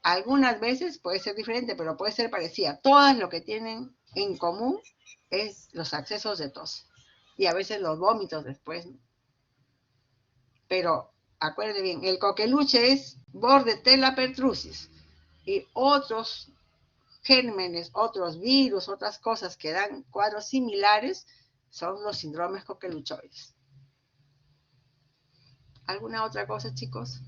Algunas veces puede ser diferente, pero puede ser parecida. Todas lo que tienen en común es los accesos de tos. Y a veces los vómitos después, ¿no? Pero acuérdense bien, el coqueluche es bordetella pertussis. Y otros gérmenes, otros virus, otras cosas que dan cuadros similares son los síndromes coqueluchoides. ¿Alguna otra cosa, chicos?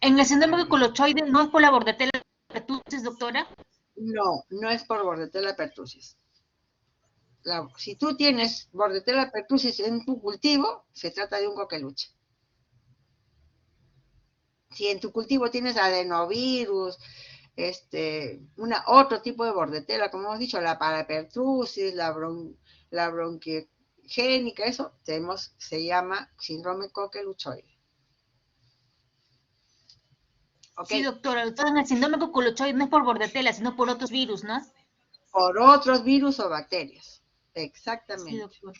¿En el síndrome coqueluchoide no es por la bordetella pertussis, doctora? No, no es por bordetella pertussis. Si tú tienes bordetella pertussis en tu cultivo, se trata de un coqueluche. Si en tu cultivo tienes adenovirus, otro tipo de bordetella, como hemos dicho, la parapertussis, la bronquiogénica, eso se llama síndrome coqueluchoide. Okay. Sí, doctora, entonces el síndrome coqueluchoide no es por bordetella, sino por otros virus, ¿no? Por otros virus o bacterias. Exactamente. Sí, doctor.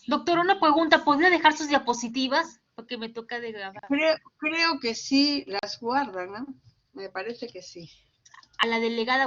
Doctor, una pregunta, ¿podría dejar sus diapositivas? Porque me toca de grabar. Creo que sí las guardan, ¿no? Me parece que sí. A la delegada